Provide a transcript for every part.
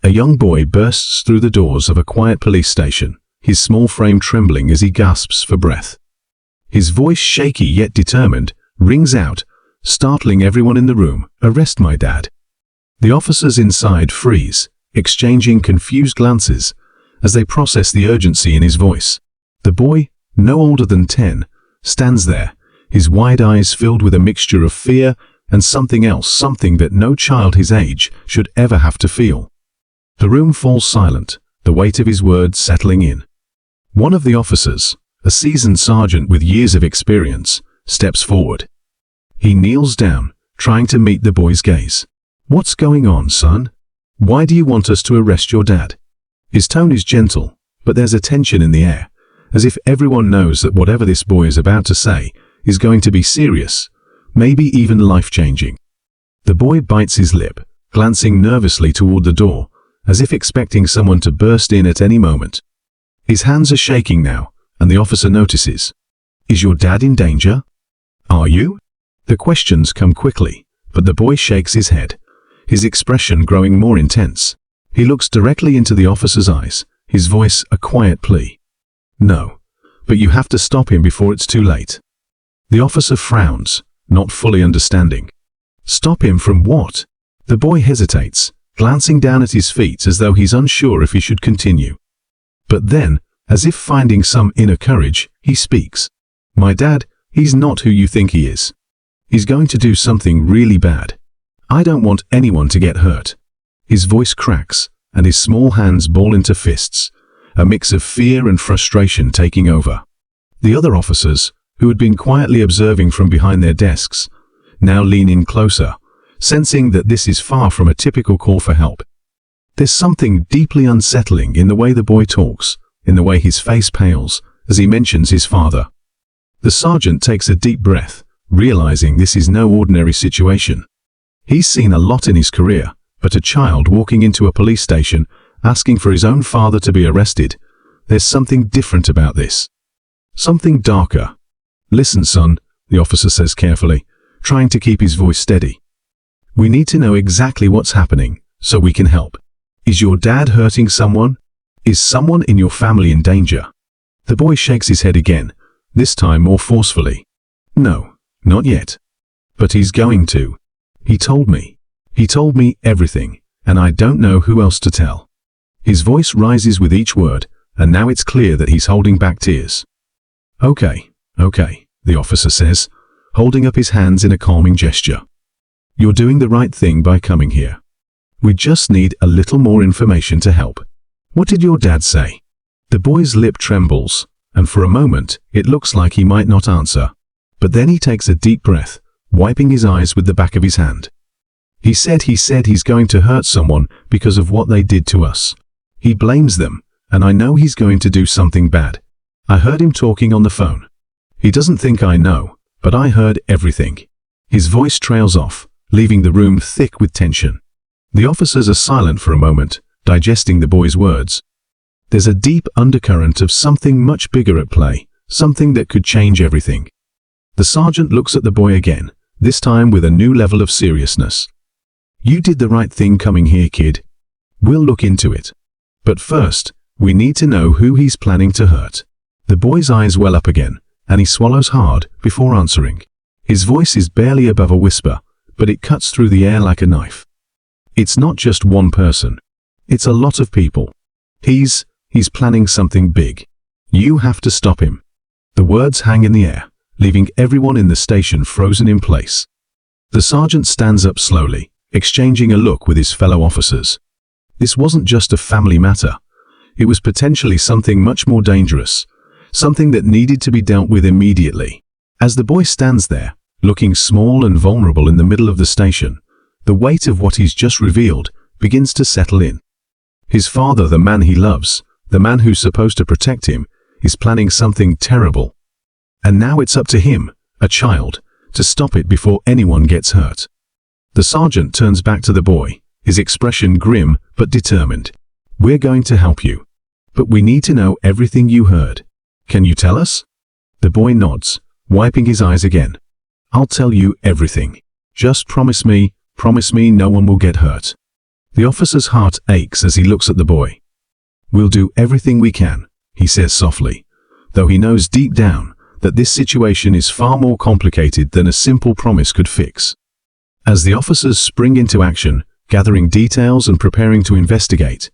A young boy bursts through the doors of a quiet police station, his small frame trembling as he gasps for breath. His voice, shaky yet determined, rings out, startling everyone in the room. "Arrest my dad." The officers inside freeze, exchanging confused glances as they process the urgency in his voice. The boy, no older than 10, stands there, his wide eyes filled with a mixture of fear and something else, something that no child his age should ever have to feel. The room falls silent, the weight of his words settling in. One of the officers, a seasoned sergeant with years of experience, steps forward. He kneels down, trying to meet the boy's gaze. "What's going on, son? Why do you want us to arrest your dad?" His tone is gentle, but there's a tension in the air, as if everyone knows that whatever this boy is about to say is going to be serious, maybe even life-changing. The boy bites his lip, glancing nervously toward the door, as if expecting someone to burst in at any moment. His hands are shaking now, and the officer notices. "Is your dad in danger? Are you?" The questions come quickly, but the boy shakes his head, his expression growing more intense. He looks directly into the officer's eyes, his voice a quiet plea. "No, but you have to stop him before it's too late." The officer frowns, not fully understanding. "Stop him from what?" The boy hesitates, glancing down at his feet as though he's unsure if he should continue. But then, as if finding some inner courage, he speaks. "My dad, he's not who you think he is. He's going to do something really bad. I don't want anyone to get hurt." His voice cracks, and his small hands ball into fists, a mix of fear and frustration taking over. The other officers, who had been quietly observing from behind their desks, now lean in closer, sensing that this is far from a typical call for help. There's something deeply unsettling in the way the boy talks, in the way his face pales as he mentions his father. The sergeant takes a deep breath, realizing this is no ordinary situation. He's seen a lot in his career, but a child walking into a police station asking for his own father to be arrested, there's something different about this. Something darker. "Listen, son," the officer says carefully, trying to keep his voice steady. "We need to know exactly what's happening, so we can help. Is your dad hurting someone? Is someone in your family in danger?" The boy shakes his head again, this time more forcefully. "No, not yet. But he's going to. He told me. He told me everything, and I don't know who else to tell." His voice rises with each word, and now it's clear that he's holding back tears. Okay, the officer says, holding up his hands in a calming gesture. "You're doing the right thing by coming here. We just need a little more information to help. What did your dad say?" The boy's lip trembles, and for a moment it looks like he might not answer. But then he takes a deep breath, wiping his eyes with the back of his hand. He said he's going to hurt someone because of what they did to us. He blames them, and I know he's going to do something bad. I heard him talking on the phone. He doesn't think I know, but I heard everything." His voice trails off, leaving the room thick with tension. The officers are silent for a moment, digesting the boy's words. There's a deep undercurrent of something much bigger at play, something that could change everything. The sergeant looks at the boy again, this time with a new level of seriousness. "You did the right thing coming here, kid. We'll look into it. But first, we need to know who he's planning to hurt." The boy's eyes well up again, and he swallows hard before answering. His voice is barely above a whisper, but it cuts through the air like a knife. "It's not just one person. It's a lot of people. He's planning something big. You have to stop him." The words hang in the air, leaving everyone in the station frozen in place. The sergeant stands up slowly, exchanging a look with his fellow officers. This wasn't just a family matter. It was potentially something much more dangerous, something that needed to be dealt with immediately. As the boy stands there, looking small and vulnerable in the middle of the station, the weight of what he's just revealed begins to settle in. His father, the man he loves, the man who's supposed to protect him, is planning something terrible. And now it's up to him, a child, to stop it before anyone gets hurt. The sergeant turns back to the boy, his expression grim but determined. "We're going to help you. But we need to know everything you heard. Can you tell us?" The boy nods, wiping his eyes again. "I'll tell you everything. Just promise me no one will get hurt." The officer's heart aches as he looks at the boy. "We'll do everything we can," he says softly, though he knows deep down that this situation is far more complicated than a simple promise could fix. As the officers spring into action, gathering details and preparing to investigate,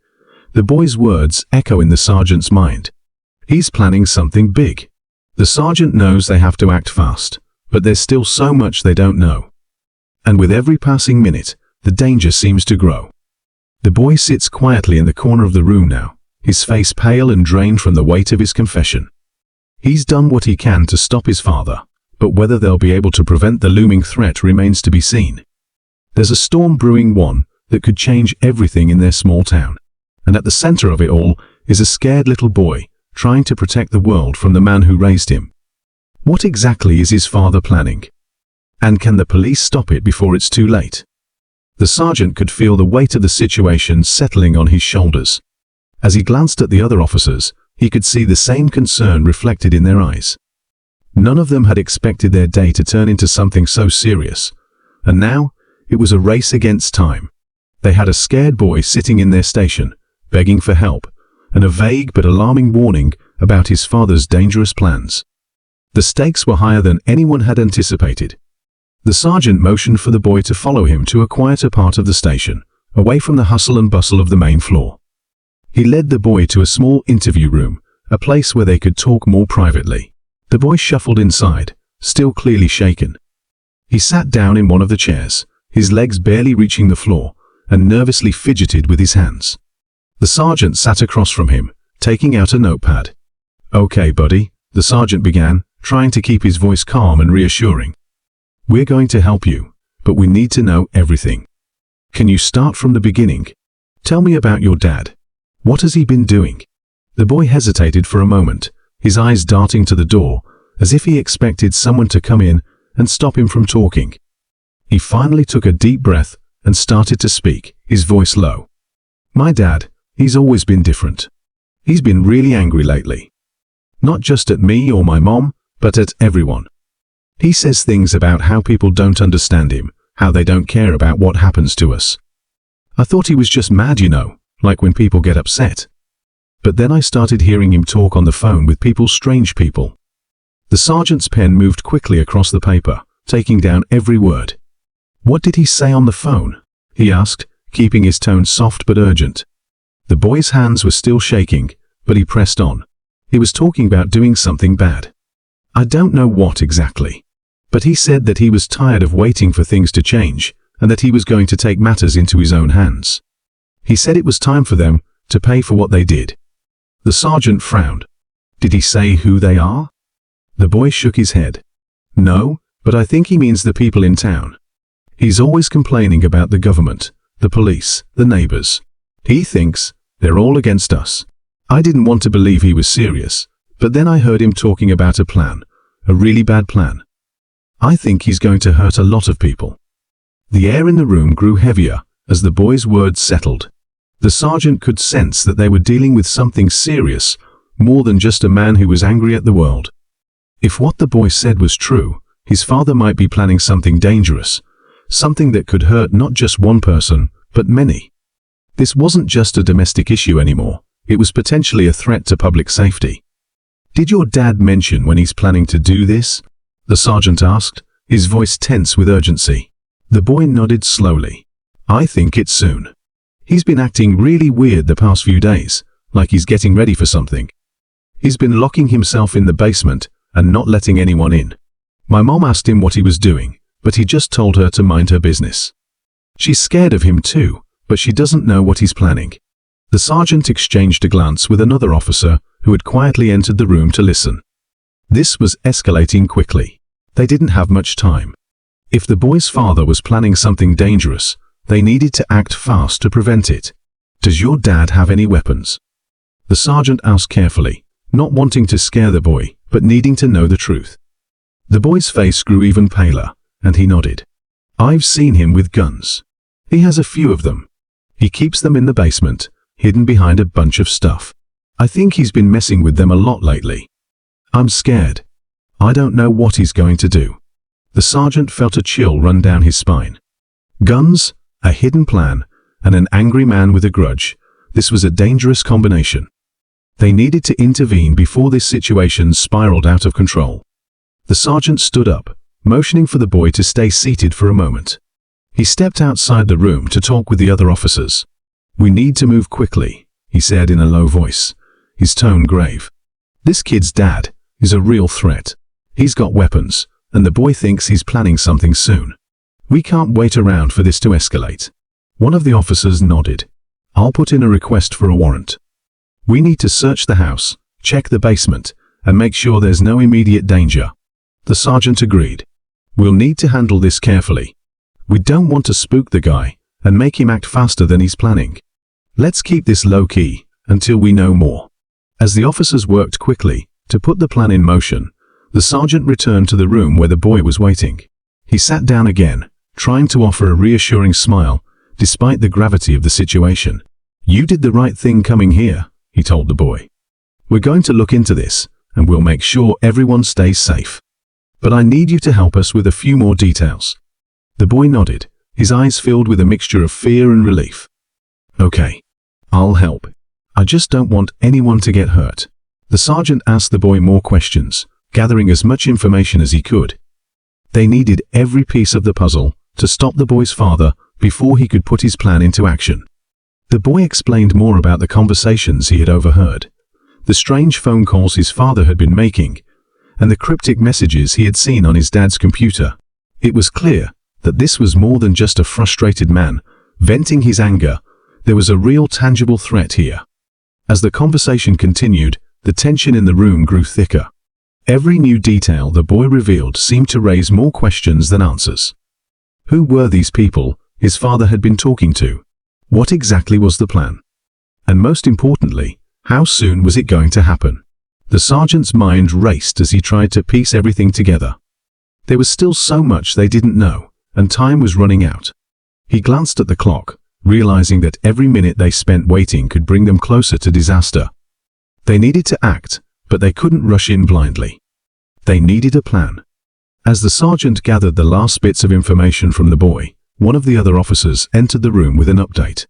the boy's words echo in the sergeant's mind. He's planning something big. The sergeant knows they have to act fast, but there's still so much they don't know. And with every passing minute, the danger seems to grow. The boy sits quietly in the corner of the room now, his face pale and drained from the weight of his confession. He's done what he can to stop his father, but whether they'll be able to prevent the looming threat remains to be seen. There's a storm brewing, one that could change everything in their small town. And at the center of it all is a scared little boy trying to protect the world from the man who raised him. What exactly is his father planning? And can the police stop it before it's too late? The sergeant could feel the weight of the situation settling on his shoulders. As he glanced at the other officers, he could see the same concern reflected in their eyes. None of them had expected their day to turn into something so serious, and now it was a race against time. They had a scared boy sitting in their station, begging for help, and a vague but alarming warning about his father's dangerous plans. The stakes were higher than anyone had anticipated. The sergeant motioned for the boy to follow him to a quieter part of the station, away from the hustle and bustle of the main floor. He led the boy to a small interview room, a place where they could talk more privately. The boy shuffled inside, still clearly shaken. He sat down in one of the chairs, his legs barely reaching the floor, and nervously fidgeted with his hands. The sergeant sat across from him, taking out a notepad. "Okay, buddy," the sergeant began, trying to keep his voice calm and reassuring. "We're going to help you, but we need to know everything. Can you start from the beginning? Tell me about your dad. What has he been doing?" The boy hesitated for a moment, his eyes darting to the door, as if he expected someone to come in and stop him from talking. He finally took a deep breath and started to speak, his voice low. "My dad, he's always been different. He's been really angry lately. Not just at me or my mom, but at everyone. He says things about how people don't understand him, how they don't care about what happens to us. I thought he was just mad, you know, like when people get upset. But then I started hearing him talk on the phone with people, strange people." The sergeant's pen moved quickly across the paper, taking down every word. "What did he say on the phone?" he asked, keeping his tone soft but urgent. The boy's hands were still shaking, but he pressed on. He was talking about doing something bad. "I don't know what exactly. But he said that he was tired of waiting for things to change, and that he was going to take matters into his own hands. He said it was time for them to pay for what they did." The sergeant frowned. "Did he say who they are?" The boy shook his head. "No, but I think he means the people in town. He's always complaining about the government, the police, the neighbors. He thinks they're all against us." I didn't want to believe he was serious, but then I heard him talking about a plan, a really bad plan. I think he's going to hurt a lot of people. The air in the room grew heavier as the boy's words settled. The sergeant could sense that they were dealing with something serious, more than just a man who was angry at the world. If what the boy said was true, his father might be planning something dangerous, something that could hurt not just one person, but many. This wasn't just a domestic issue anymore. It was potentially a threat to public safety. "Did your dad mention when he's planning to do this?" the sergeant asked, his voice tense with urgency. The boy nodded slowly. "I think it's soon. He's been acting really weird the past few days, like he's getting ready for something. He's been locking himself in the basement and not letting anyone in. My mom asked him what he was doing, but he just told her to mind her business. She's scared of him too, but she doesn't know what he's planning." The sergeant exchanged a glance with another officer who had quietly entered the room to listen. This was escalating quickly. They didn't have much time. If the boy's father was planning something dangerous, they needed to act fast to prevent it. "Does your dad have any weapons?" the sergeant asked carefully, not wanting to scare the boy, but needing to know the truth. The boy's face grew even paler, and he nodded. "I've seen him with guns. He has a few of them. He keeps them in the basement, hidden behind a bunch of stuff. I think he's been messing with them a lot lately. I'm scared. I don't know what he's going to do." The sergeant felt a chill run down his spine. Guns, a hidden plan, and an angry man with a grudge. This was a dangerous combination. They needed to intervene before this situation spiraled out of control. The sergeant stood up, motioning for the boy to stay seated for a moment. He stepped outside the room to talk with the other officers. "We need to move quickly," he said in a low voice, his tone grave. "This kid's dad is a real threat. He's got weapons, and the boy thinks he's planning something soon. We can't wait around for this to escalate." One of the officers nodded. "I'll put in a request for a warrant. We need to search the house, check the basement, and make sure there's no immediate danger." The sergeant agreed. "We'll need to handle this carefully. We don't want to spook the guy and make him act faster than he's planning. Let's keep this low-key until we know more." As the officers worked quickly to put the plan in motion, the sergeant returned to the room where the boy was waiting. He sat down again, trying to offer a reassuring smile, despite the gravity of the situation. "You did the right thing coming here," he told the boy. "We're going to look into this, and we'll make sure everyone stays safe. But I need you to help us with a few more details." The boy nodded, his eyes filled with a mixture of fear and relief. "Okay, I'll help. I just don't want anyone to get hurt." The sergeant asked the boy more questions, gathering as much information as he could. They needed every piece of the puzzle to stop the boy's father before he could put his plan into action. The boy explained more about the conversations he had overheard, the strange phone calls his father had been making, and the cryptic messages he had seen on his dad's computer. It was clear that this was more than just a frustrated man venting his anger. There was a real tangible threat here. As the conversation continued, the tension in the room grew thicker. Every new detail the boy revealed seemed to raise more questions than answers. Who were these people his father had been talking to? What exactly was the plan? And most importantly, how soon was it going to happen? The sergeant's mind raced as he tried to piece everything together. There was still so much they didn't know, and time was running out. He glanced at the clock, realizing that every minute they spent waiting could bring them closer to disaster. They needed to act, but they couldn't rush in blindly. They needed a plan. As the sergeant gathered the last bits of information from the boy, one of the other officers entered the room with an update.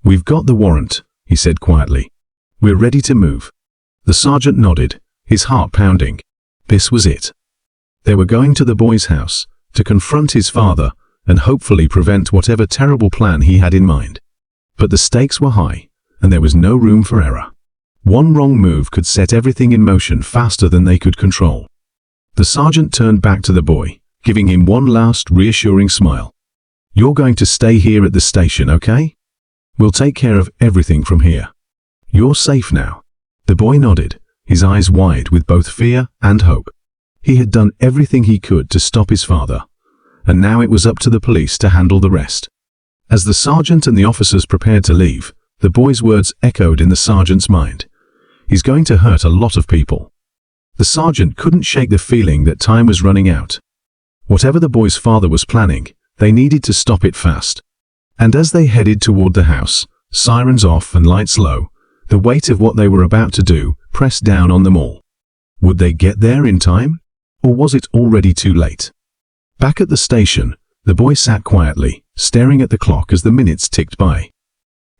"We've got the warrant," he said quietly. "We're ready to move." The sergeant nodded, his heart pounding. This was it. They were going to the boy's house to confront his father and hopefully prevent whatever terrible plan he had in mind. But the stakes were high, and there was no room for error. One wrong move could set everything in motion faster than they could control. The sergeant turned back to the boy, giving him one last reassuring smile. "You're going to stay here at the station, okay? We'll take care of everything from here. You're safe now." The boy nodded, his eyes wide with both fear and hope. He had done everything he could to stop his father, and now it was up to the police to handle the rest. As the sergeant and the officers prepared to leave, the boy's words echoed in the sergeant's mind. He's going to hurt a lot of people. The sergeant couldn't shake the feeling that time was running out. Whatever the boy's father was planning, they needed to stop it fast. And as they headed toward the house, sirens off and lights low, the weight of what they were about to do pressed down on them all. Would they get there in time? Or was it already too late? Back at the station, the boy sat quietly, staring at the clock as the minutes ticked by.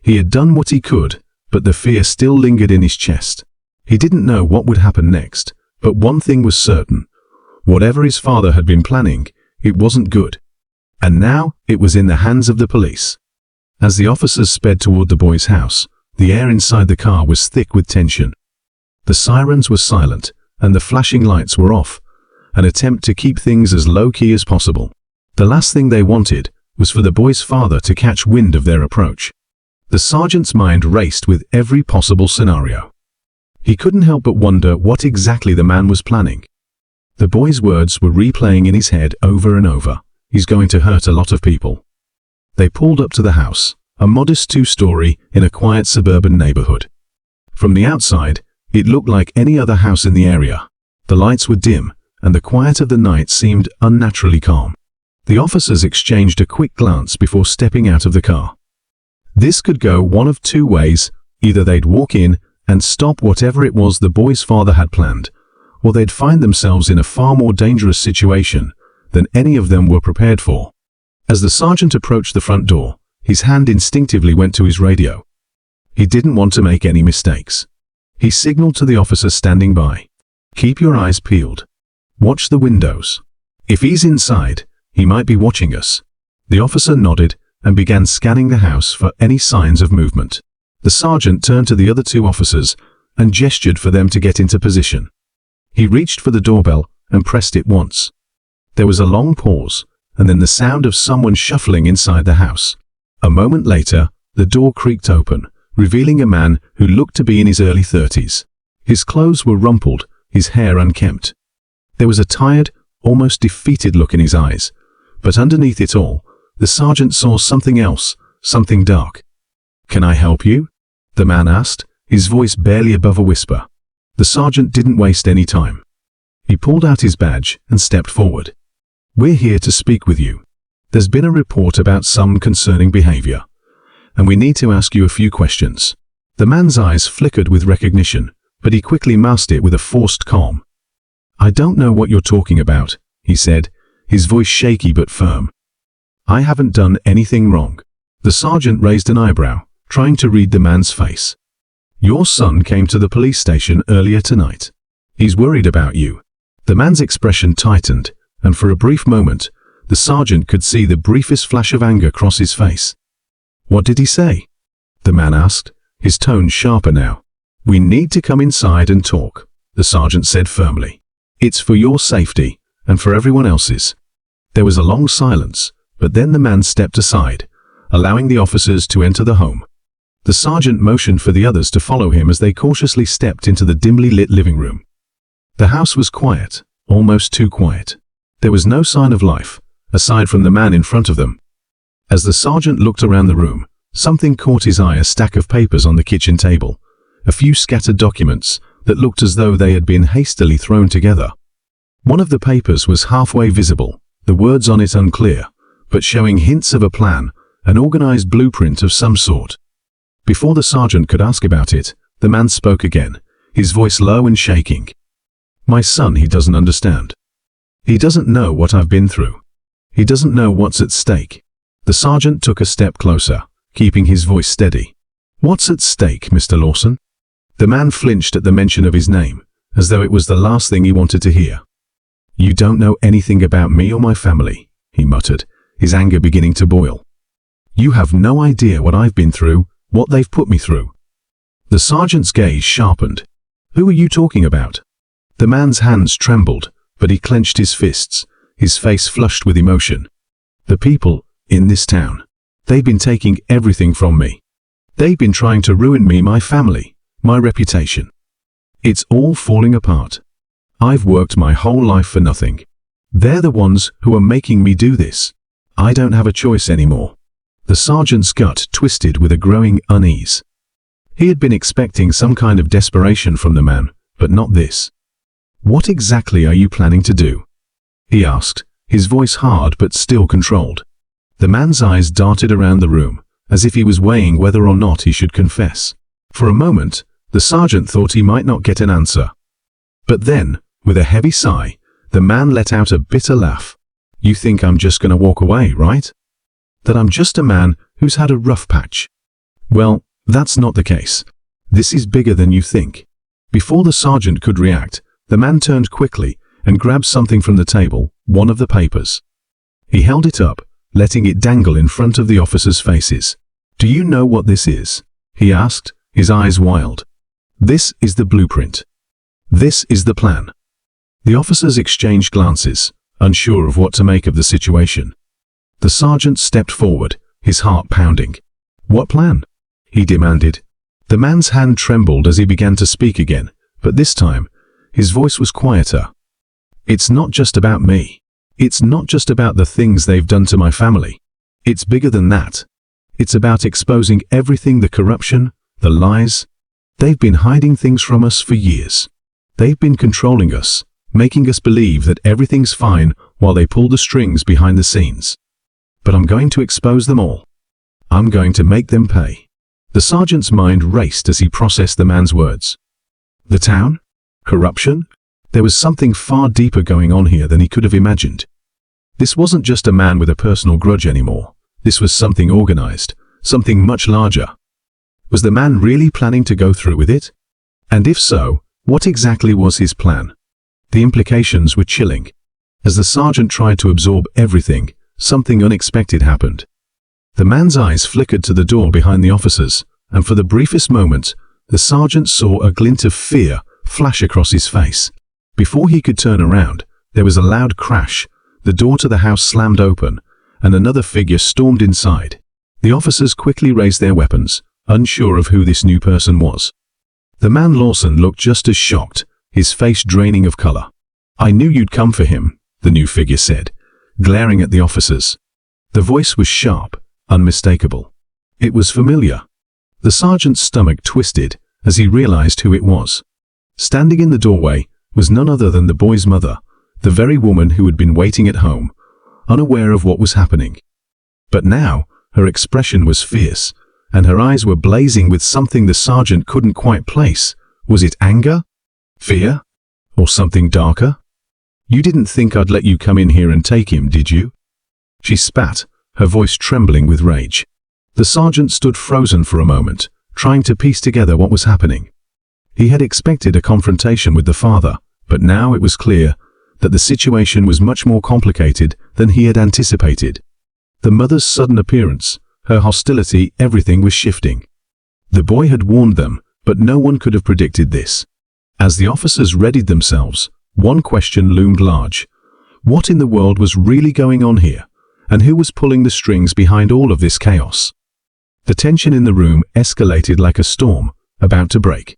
He had done what he could, but the fear still lingered in his chest. He didn't know what would happen next, but one thing was certain. Whatever his father had been planning, it wasn't good. And now, it was in the hands of the police. As the officers sped toward the boy's house, the air inside the car was thick with tension. The sirens were silent, and the flashing lights were off, an attempt to keep things as low-key as possible. The last thing they wanted was for the boy's father to catch wind of their approach. The sergeant's mind raced with every possible scenario. He couldn't help but wonder what exactly the man was planning. The boy's words were replaying in his head over and over. He's going to hurt a lot of people. They pulled up to the house, a modest two-story in a quiet suburban neighborhood. From the outside, it looked like any other house in the area. The lights were dim, and the quiet of the night seemed unnaturally calm. The officers exchanged a quick glance before stepping out of the car. This could go one of two ways. Either they'd walk in and stop whatever it was the boy's father had planned, or they'd find themselves in a far more dangerous situation than any of them were prepared for. As the sergeant approached the front door, His hand instinctively went to his radio. He didn't want to make any mistakes. He signaled to the officer standing by. "Keep your eyes peeled. Watch the windows. If he's inside, he might be watching us." The officer nodded and began scanning the house for any signs of movement. The sergeant turned to the other two officers and gestured for them to get into position. He reached for the doorbell and pressed it once. There was a long pause, and then the sound of someone shuffling inside the house. A moment later, the door creaked open, revealing a man who looked to be in his early 30s. His clothes were rumpled, his hair unkempt. There was a tired, almost defeated look in his eyes, but underneath it all, the sergeant saw something else, something dark. "Can I help you?" the man asked, his voice barely above a whisper. The sergeant didn't waste any time. He pulled out his badge and stepped forward. "We're here to speak with you. There's been a report about some concerning behavior, and we need to ask you a few questions." The man's eyes flickered with recognition, but he quickly masked it with a forced calm. "I don't know what you're talking about," he said, his voice shaky but firm. "I haven't done anything wrong." The sergeant raised an eyebrow, trying to read the man's face. "Your son came to the police station earlier tonight. He's worried about you." The man's expression tightened, and for a brief moment, the sergeant could see the briefest flash of anger cross his face. "What did he say?" the man asked, his tone sharper now. "We need to come inside and talk," the sergeant said firmly. "It's for your safety, and for everyone else's." There was a long silence, but then the man stepped aside, allowing the officers to enter the home. The sergeant motioned for the others to follow him as they cautiously stepped into the dimly lit living room. The house was quiet, almost too quiet. There was no sign of life, aside from the man in front of them. As the sergeant looked around the room, something caught his eye: a stack of papers on the kitchen table, a few scattered documents that looked as though they had been hastily thrown together. One of the papers was halfway visible, the words on it unclear, but showing hints of a plan, an organized blueprint of some sort. Before the sergeant could ask about it, the man spoke again, his voice low and shaking. "My son, he doesn't understand. He doesn't know what I've been through. He doesn't know what's at stake." The sergeant took a step closer, keeping his voice steady. "What's at stake, Mr. Lawson?" The man flinched at the mention of his name, as though it was the last thing he wanted to hear. "You don't know anything about me or my family," he muttered, his anger beginning to boil. "You have no idea what I've been through, what they've put me through." The sergeant's gaze sharpened. "Who are you talking about?" The man's hands trembled, but he clenched his fists, his face flushed with emotion. "The people in this town. They've been taking everything from me. They've been trying to ruin me, my family, my reputation. It's all falling apart. I've worked my whole life for nothing. They're the ones who are making me do this. I don't have a choice anymore." The sergeant's gut twisted with a growing unease. He had been expecting some kind of desperation from the man, but not this. "What exactly are you planning to do?" he asked, his voice hard but still controlled. The man's eyes darted around the room, as if he was weighing whether or not he should confess. For a moment, the sergeant thought he might not get an answer. But then, with a heavy sigh, the man let out a bitter laugh. "You think I'm just going to walk away, right? That I'm just a man who's had a rough patch? Well, that's not the case. This is bigger than you think." Before the sergeant could react, the man turned quickly and grabbed something from the table, one of the papers. He held it up, letting it dangle in front of the officers' faces. "Do you know what this is?" he asked, his eyes wild. "This is the blueprint. This is the plan." The officers exchanged glances, unsure of what to make of the situation. The sergeant stepped forward, his heart pounding. "What plan?" he demanded. The man's hand trembled as he began to speak again, but this time, his voice was quieter. "It's not just about me. It's not just about the things they've done to my family. It's bigger than that. It's about exposing everything, the corruption, the lies. They've been hiding things from us for years. They've been controlling us, making us believe that everything's fine while they pull the strings behind the scenes. But I'm going to expose them all. I'm going to make them pay." The sergeant's mind raced as he processed the man's words. The town? Corruption? There was something far deeper going on here than he could have imagined. This wasn't just a man with a personal grudge anymore. This was something organized, something much larger. Was the man really planning to go through with it? And if so, what exactly was his plan? The implications were chilling. As the sergeant tried to absorb everything, something unexpected happened. The man's eyes flickered to the door behind the officers, and for the briefest moment, the sergeant saw a glint of fear flash across his face. Before he could turn around, there was a loud crash, the door to the house slammed open, and another figure stormed inside. The officers quickly raised their weapons, unsure of who this new person was. The man Lawson looked just as shocked, his face draining of color. "I knew you'd come for him," the new figure said, glaring at the officers. The voice was sharp, unmistakable. It was familiar. The sergeant's stomach twisted as he realized who it was. Standing in the doorway was none other than the boy's mother, the very woman who had been waiting at home, unaware of what was happening. But now, her expression was fierce, and her eyes were blazing with something the sergeant couldn't quite place. Was it anger? Fear? Or something darker? "You didn't think I'd let you come in here and take him, did you?" She spat, her voice trembling with rage. The sergeant stood frozen for a moment, trying to piece together what was happening. He had expected a confrontation with the father, but now it was clear that the situation was much more complicated than he had anticipated. The mother's sudden appearance, her hostility, everything was shifting. The boy had warned them, but no one could have predicted this. As the officers readied themselves, one question loomed large. What in the world was really going on here, and who was pulling the strings behind all of this chaos? The tension in the room escalated like a storm, about to break.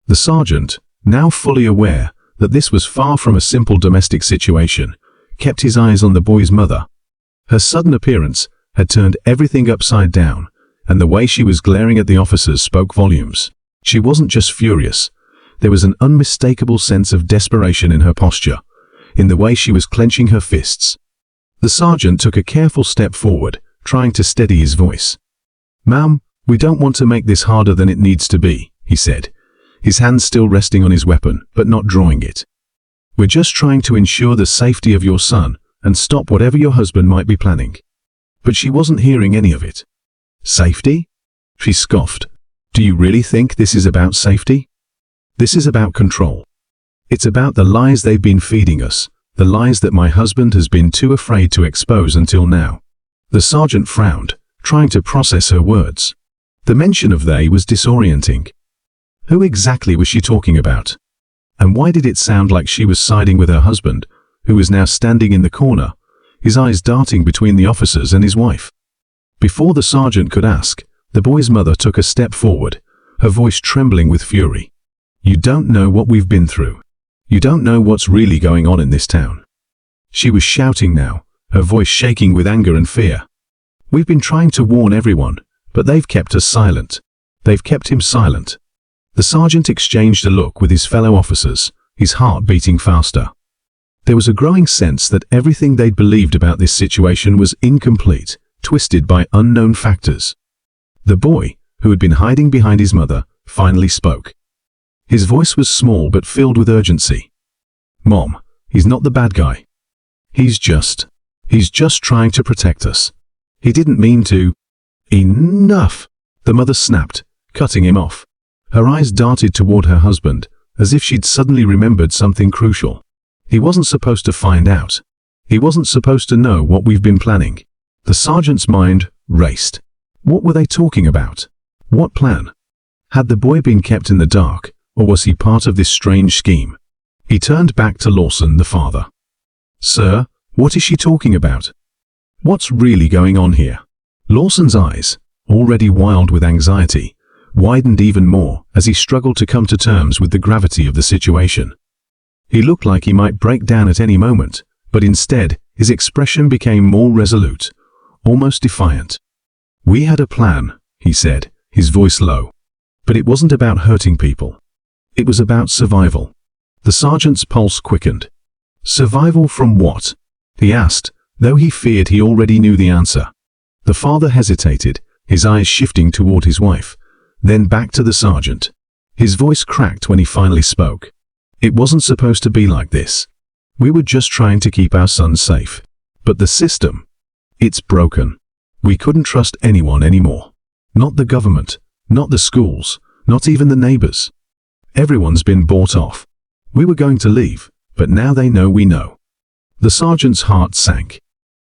The sergeant, now fully aware that this was far from a simple domestic situation, kept his eyes on the boy's mother. Her sudden appearance had turned everything upside down, and the way she was glaring at the officers spoke volumes. She wasn't just furious. There was an unmistakable sense of desperation in her posture, in the way she was clenching her fists. The sergeant took a careful step forward, trying to steady his voice. "Ma'am, we don't want to make this harder than it needs to be," he said, his hand still resting on his weapon, but not drawing it. "We're just trying to ensure the safety of your son and stop whatever your husband might be planning." But she wasn't hearing any of it. "Safety?" She scoffed. "Do you really think this is about safety? This is about control. It's about the lies they've been feeding us, the lies that my husband has been too afraid to expose until now." The sergeant frowned, trying to process her words. The mention of they was disorienting. Who exactly was she talking about? And why did it sound like she was siding with her husband, who was now standing in the corner, his eyes darting between the officers and his wife? Before the sergeant could ask, the boy's mother took a step forward, her voice trembling with fury. "You don't know what we've been through. You don't know what's really going on in this town." She was shouting now, her voice shaking with anger and fear. "We've been trying to warn everyone, but they've kept us silent. They've kept him silent." The sergeant exchanged a look with his fellow officers, his heart beating faster. There was a growing sense that everything they'd believed about this situation was incomplete, twisted by unknown factors. The boy, who had been hiding behind his mother, finally spoke. His voice was small but filled with urgency. "Mom, he's not the bad guy. He's just trying to protect us. He didn't mean to." "Enough!" the mother snapped, cutting him off. Her eyes darted toward her husband, as if she'd suddenly remembered something crucial. "He wasn't supposed to find out. He wasn't supposed to know what we've been planning." The sergeant's mind raced. What were they talking about? What plan? Had the boy been kept in the dark, or was he part of this strange scheme? He turned back to Lawson, the father. "Sir, what is she talking about? What's really going on here?" Lawson's eyes, already wild with anxiety, widened even more as he struggled to come to terms with the gravity of the situation. He looked like he might break down at any moment, but instead, his expression became more resolute, almost defiant. "We had a plan," he said, his voice low. "But it wasn't about hurting people. It was about survival." The sergeant's pulse quickened. "Survival from what?" he asked, though he feared he already knew the answer. The father hesitated, his eyes shifting toward his wife, then back to the sergeant. His voice cracked when he finally spoke. "It wasn't supposed to be like this. We were just trying to keep our son safe. But the system, it's broken. We couldn't trust anyone anymore. Not the government, not the schools, not even the neighbors. Everyone's been bought off. We were going to leave, but now they know we know. The sergeant's heart sank.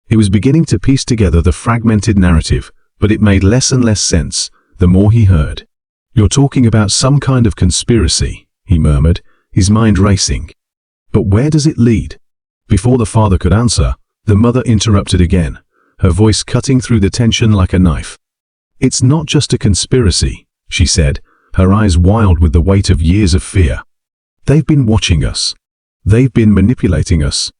He was beginning to piece together the fragmented narrative, but it made less and less sense the more he heard. "You're talking about some kind of conspiracy," he murmured, his mind racing. "But where does it lead?" Before the father could answer, the mother interrupted again, her voice cutting through the tension like a knife. "It's not just a conspiracy," she said, her eyes wild with the weight of years of fear. "They've been watching us. They've been manipulating us.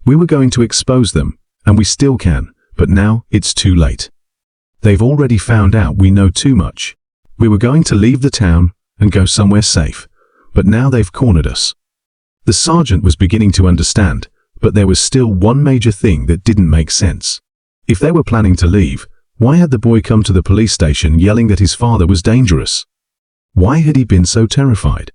We were going to expose them, and we still can, but now it's too late. They've already found out we know too much. We were going to leave the town and go somewhere safe, but now they've cornered us." The sergeant was beginning to understand, but there was still one major thing that didn't make sense. If they were planning to leave, why had the boy come to the police station yelling that his father was dangerous? Why had he been so terrified?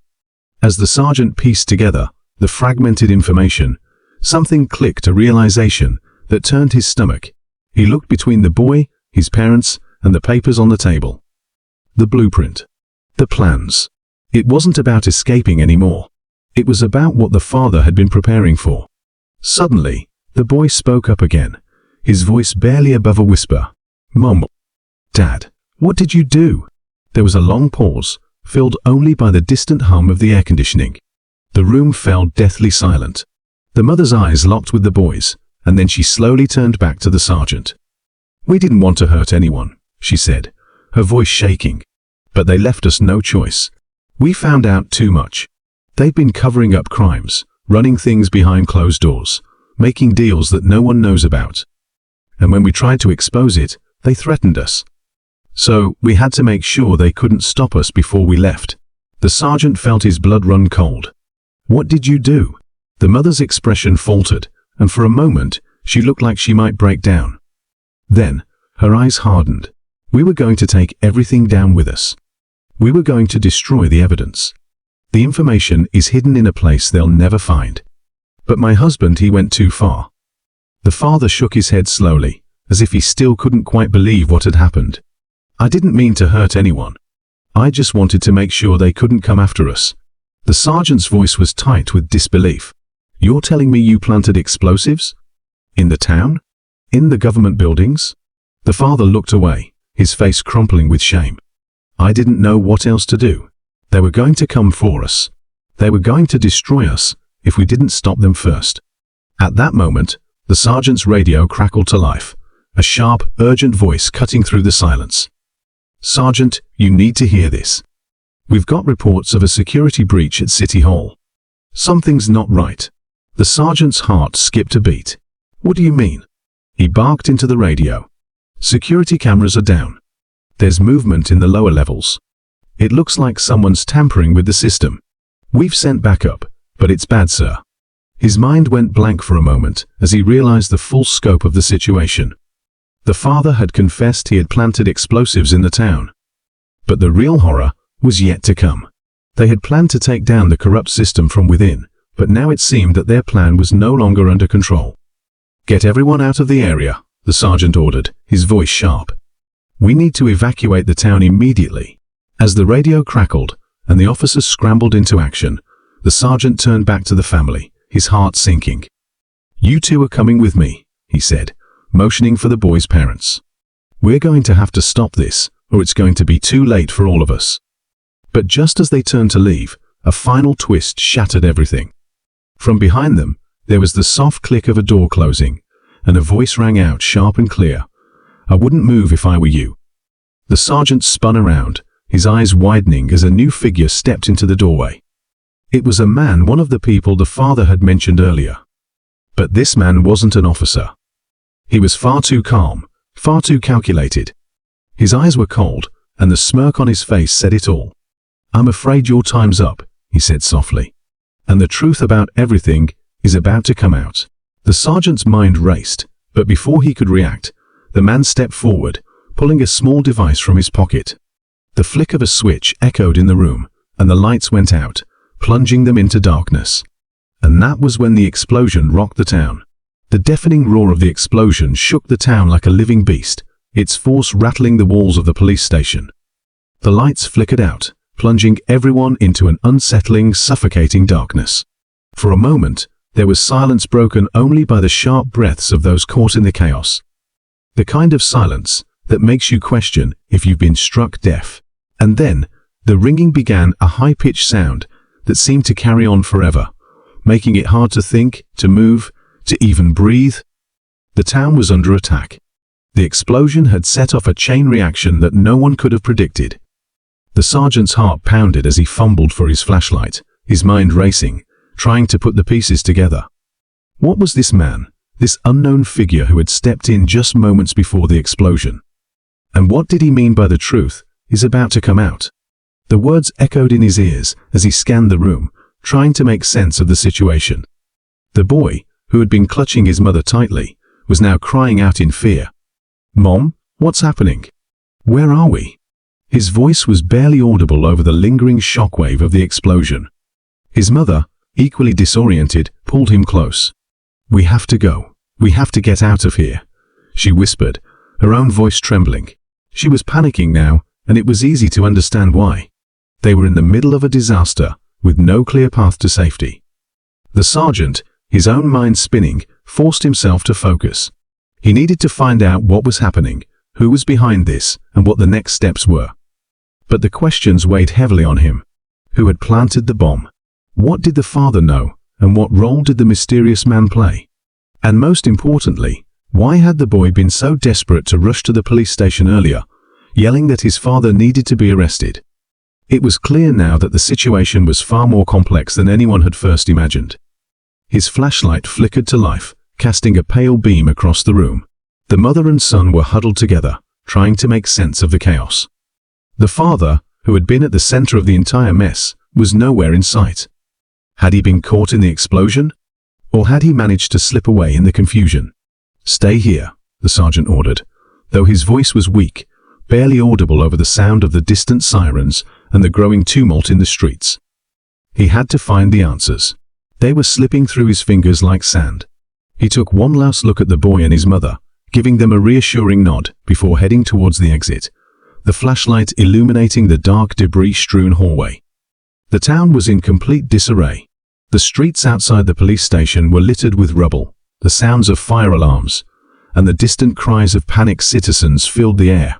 As the sergeant pieced together the fragmented information, something clicked, a realization that turned his stomach. He looked between the boy, his parents, and the papers on the table. The blueprint. The plans. It wasn't about escaping anymore. It was about what the father had been preparing for. Suddenly, the boy spoke up again, his voice barely above a whisper. "Mom. Dad, what did you do?" There was a long pause, filled only by the distant hum of the air conditioning. The room fell deathly silent. The mother's eyes locked with the boy's, and then she slowly turned back to the sergeant. "We didn't want to hurt anyone," she said, her voice shaking. "But they left us no choice. We found out too much. They've been covering up crimes, running things behind closed doors, making deals that no one knows about. And when we tried to expose it, they threatened us. So we had to make sure they couldn't stop us before we left." The sergeant felt his blood run cold. "What did you do?" The mother's expression faltered, and for a moment, she looked like she might break down. Then, her eyes hardened. "We were going to take everything down with us. We were going to destroy the evidence. The information is hidden in a place they'll never find. But my husband, he went too far." The father shook his head slowly, as if he still couldn't quite believe what had happened. "I didn't mean to hurt anyone. I just wanted to make sure they couldn't come after us." The sergeant's voice was tight with disbelief. "You're telling me you planted explosives? In the town? In the government buildings?" The father looked away, his face crumpling with shame. "I didn't know what else to do. They were going to come for us. They were going to destroy us if we didn't stop them first." At that moment, the sergeant's radio crackled to life, a sharp, urgent voice cutting through the silence. "Sergeant, you need to hear this. We've got reports of a security breach at City Hall. Something's not right." The sergeant's heart skipped a beat. "What do you mean?" He barked into the radio. "Security cameras are down. There's movement in the lower levels. It looks like someone's tampering with the system. We've sent backup, but it's bad, sir." His mind went blank for a moment as he realized the full scope of the situation. The father had confessed he had planted explosives in the town. But the real horror was yet to come. They had planned to take down the corrupt system from within, but now it seemed that their plan was no longer under control. "Get everyone out of the area," the sergeant ordered, his voice sharp. "We need to evacuate the town immediately." As the radio crackled and the officers scrambled into action, the sergeant turned back to the family, his heart sinking. "You two are coming with me," he said, motioning for the boy's parents. "We're going to have to stop this, or it's going to be too late for all of us." But just as they turned to leave, a final twist shattered everything. From behind them, there was the soft click of a door closing, and a voice rang out sharp and clear. "I wouldn't move if I were you." The sergeant spun around, his eyes widening as a new figure stepped into the doorway. It was a man, one of the people the father had mentioned earlier. But this man wasn't an officer. He was far too calm, far too calculated. His eyes were cold, and the smirk on his face said it all. "I'm afraid your time's up," he said softly. "And the truth about everything is about to come out." The sergeant's mind raced, but before he could react, the man stepped forward, pulling a small device from his pocket. The flick of a switch echoed in the room, and the lights went out, plunging them into darkness. And that was when the explosion rocked the town. The deafening roar of the explosion shook the town like a living beast, its force rattling the walls of the police station. The lights flickered out, plunging everyone into an unsettling, suffocating darkness. For a moment, there was silence broken only by the sharp breaths of those caught in the chaos. The kind of silence that makes you question if you've been struck deaf. And then, the ringing began, a high-pitched sound that seemed to carry on forever, making it hard to think, to move, to even breathe. The town was under attack. The explosion had set off a chain reaction that no one could have predicted. The sergeant's heart pounded as he fumbled for his flashlight, his mind racing, trying to put the pieces together. What was this man, this unknown figure who had stepped in just moments before the explosion? And what did he mean by the truth is about to come out? The words echoed in his ears as he scanned the room, trying to make sense of the situation. The boy, who had been clutching his mother tightly, was now crying out in fear. "Mom, what's happening? Where are we?" His voice was barely audible over the lingering shockwave of the explosion. His mother, equally disoriented, pulled him close. "We have to go. We have to get out of here," she whispered, her own voice trembling. She was panicking now, and it was easy to understand why. They were in the middle of a disaster, with no clear path to safety. The sergeant, his own mind spinning, forced himself to focus. He needed to find out what was happening, who was behind this, and what the next steps were. But the questions weighed heavily on him. Who had planted the bomb? What did the father know, and what role did the mysterious man play? And most importantly, why had the boy been so desperate to rush to the police station earlier, yelling that his father needed to be arrested? It was clear now that the situation was far more complex than anyone had first imagined. His flashlight flickered to life, casting a pale beam across the room. The mother and son were huddled together, trying to make sense of the chaos. The father, who had been at the center of the entire mess, was nowhere in sight. Had he been caught in the explosion? Or had he managed to slip away in the confusion? "Stay here," the sergeant ordered, though his voice was weak, barely audible over the sound of the distant sirens and the growing tumult in the streets. He had to find the answers. They were slipping through his fingers like sand. He took one last look at the boy and his mother, giving them a reassuring nod before heading towards the exit, the flashlight illuminating the dark, debris-strewn hallway. The town was in complete disarray. The streets outside the police station were littered with rubble, the sounds of fire alarms, and the distant cries of panicked citizens filled the air.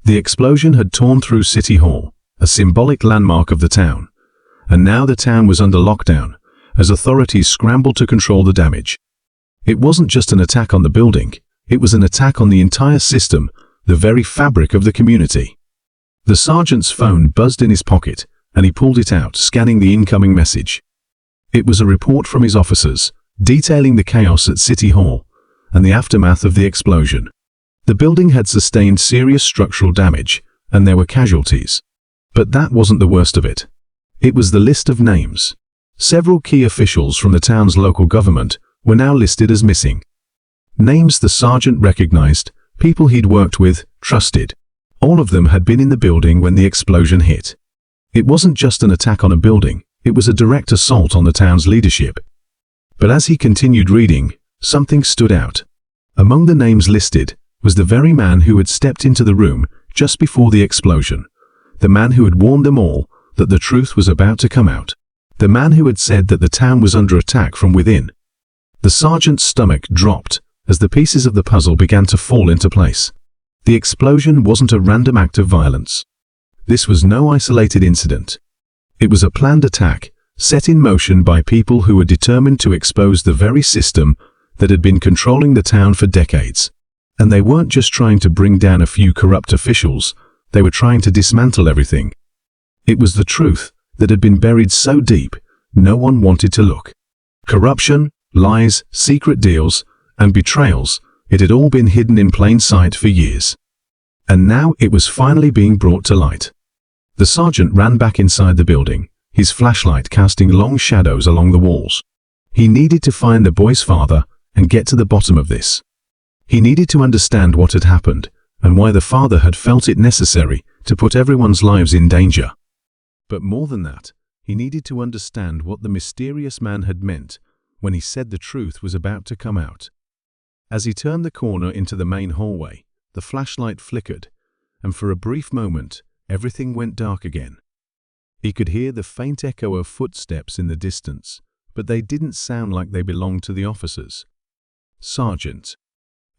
The explosion had torn through City Hall, a symbolic landmark of the town, and now the town was under lockdown, as authorities scrambled to control the damage. It wasn't just an attack on the building, it was an attack on the entire system, the very fabric of the community. The sergeant's phone buzzed in his pocket, and he pulled it out, scanning the incoming message. It was a report from his officers, detailing the chaos at City Hall and the aftermath of the explosion. The building had sustained serious structural damage, and there were casualties. But that wasn't the worst of it. It was the list of names. Several key officials from the town's local government were now listed as missing. Names the sergeant recognized, people he'd worked with, trusted. All of them had been in the building when the explosion hit. It wasn't just an attack on a building, it was a direct assault on the town's leadership. But as he continued reading, something stood out. Among the names listed was the very man who had stepped into the room just before the explosion, the man who had warned them all that the truth was about to come out, the man who had said that the town was under attack from within. The sergeant's stomach dropped as the pieces of the puzzle began to fall into place. The explosion wasn't a random act of violence. This was no isolated incident. It was a planned attack, set in motion by people who were determined to expose the very system that had been controlling the town for decades. And they weren't just trying to bring down a few corrupt officials, they were trying to dismantle everything. It was the truth that had been buried so deep, no one wanted to look. Corruption, lies, secret deals, and betrayals, it had all been hidden in plain sight for years. And now it was finally being brought to light. The sergeant ran back inside the building, his flashlight casting long shadows along the walls. He needed to find the boy's father and get to the bottom of this. He needed to understand what had happened and why the father had felt it necessary to put everyone's lives in danger. But more than that, he needed to understand what the mysterious man had meant when he said the truth was about to come out. As he turned the corner into the main hallway, The flashlight flickered, and for a brief moment, everything went dark again. He could hear the faint echo of footsteps in the distance, but they didn't sound like they belonged to the officers. "Sergeant!"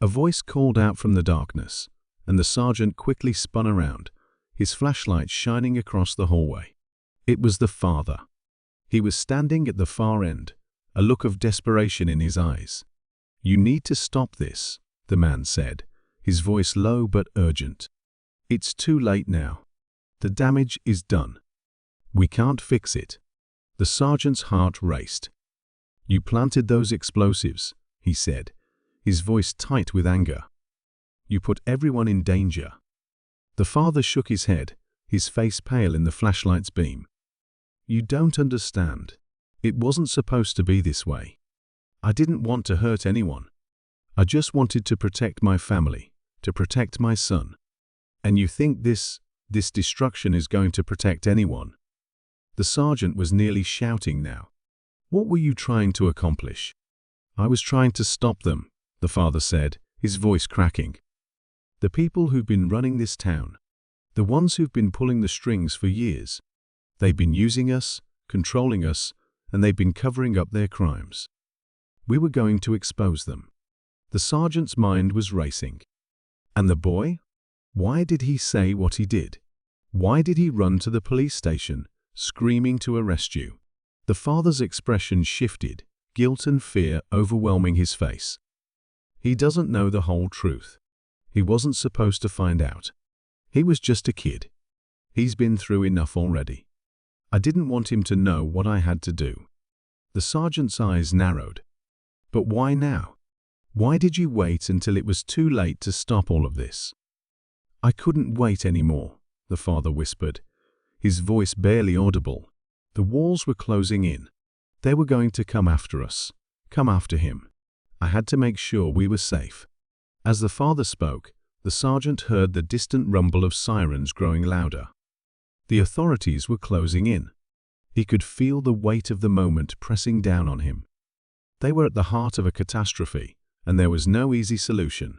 A voice called out from the darkness, and the sergeant quickly spun around, his flashlight shining across the hallway. It was the father. He was standing at the far end, a look of desperation in his eyes. "You need to stop this," the man said, his voice low but urgent. "It's too late now. The damage is done. We can't fix it." The sergeant's heart raced. "You planted those explosives," he said, his voice tight with anger. "You put everyone in danger." The father shook his head, his face pale in the flashlight's beam. "You don't understand. It wasn't supposed to be this way. I didn't want to hurt anyone. I just wanted to protect my family, to protect my son. And you think this destruction is going to protect anyone?" The sergeant was nearly shouting now. "What were you trying to accomplish?" "I was trying to stop them," the father said, his voice cracking. "The people who've been running this town, the ones who've been pulling the strings for years, they've been using us, controlling us, and they've been covering up their crimes. We were going to expose them." The sergeant's mind was racing. And the boy? Why did he say what he did? Why did he run to the police station, screaming to arrest you? The father's expression shifted, guilt and fear overwhelming his face. He doesn't know the whole truth. He wasn't supposed to find out. He was just a kid. He's been through enough already. I didn't want him to know what I had to do. The sergeant's eyes narrowed. "But why now? Why did you wait until it was too late to stop all of this?" "I couldn't wait anymore," the father whispered, his voice barely audible. "The walls were closing in. They were going to come after us, come after him. I had to make sure we were safe." As the father spoke, the sergeant heard the distant rumble of sirens growing louder. The authorities were closing in. He could feel the weight of the moment pressing down on him. They were at the heart of a catastrophe, and there was no easy solution.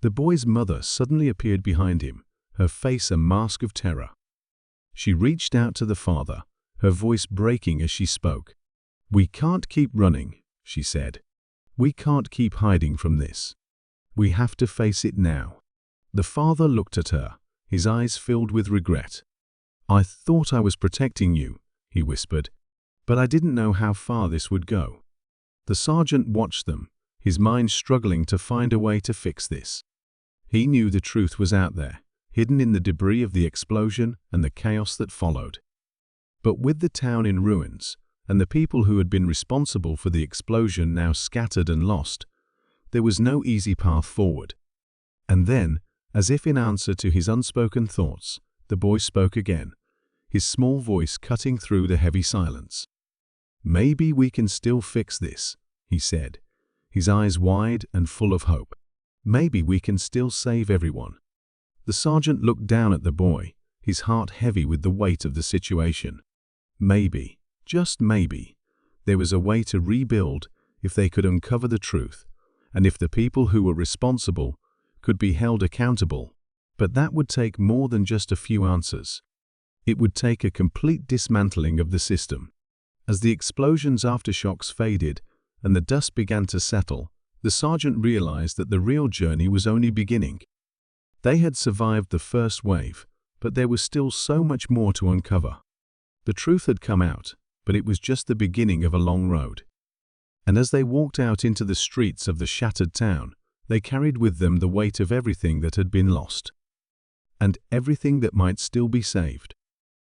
The boy's mother suddenly appeared behind him, her face a mask of terror. She reached out to the father, her voice breaking as she spoke. "We can't keep running," she said. "We can't keep hiding from this. We have to face it now." The father looked at her, his eyes filled with regret. "I thought I was protecting you," he whispered, "but I didn't know how far this would go." The sergeant watched them, his mind struggling to find a way to fix this. He knew the truth was out there, hidden in the debris of the explosion and the chaos that followed. But with the town in ruins, and the people who had been responsible for the explosion now scattered and lost, there was no easy path forward. And then, as if in answer to his unspoken thoughts, the boy spoke again, his small voice cutting through the heavy silence. "Maybe we can still fix this," he said, his eyes wide and full of hope. "Maybe we can still save everyone." The sergeant looked down at the boy, his heart heavy with the weight of the situation. Maybe, just maybe, there was a way to rebuild if they could uncover the truth, and if the people who were responsible could be held accountable. But that would take more than just a few answers. It would take a complete dismantling of the system. As the explosion's aftershocks faded and the dust began to settle, the sergeant realized that the real journey was only beginning. They had survived the first wave, but there was still so much more to uncover. The truth had come out, but it was just the beginning of a long road. And as they walked out into the streets of the shattered town, they carried with them the weight of everything that had been lost. And everything that might still be saved.